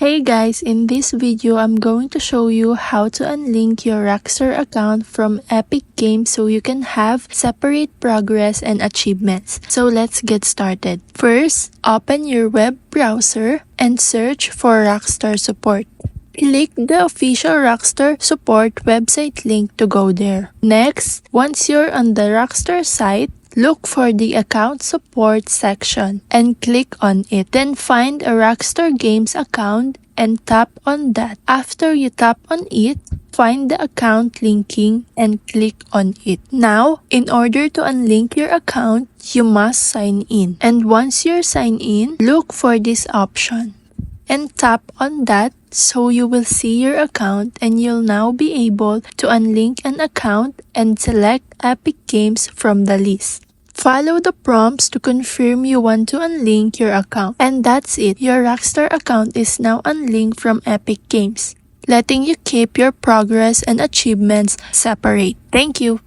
Hey guys, in this video, I'm going to show you how to unlink your Rockstar account from Epic Games so you can have separate progress and achievements. So let's get started. First, open your web browser and search for Rockstar Support. Click the official Rockstar Support website link to go there. Next, once you're on the Rockstar site, look for the Account Support section and click on it. Then find a Rockstar Games account and tap on that. After you tap on it, find the account linking and click on it. Now, in order to unlink your account, you must sign in. And once you're signed in, look for this option and tap on that so you will see your account and you'll now be able to unlink an account and select Epic Games from the list. Follow the prompts to confirm you want to unlink your account. And that's it. Your Rockstar account is now unlinked from Epic Games, letting you keep your progress and achievements separate. Thank you.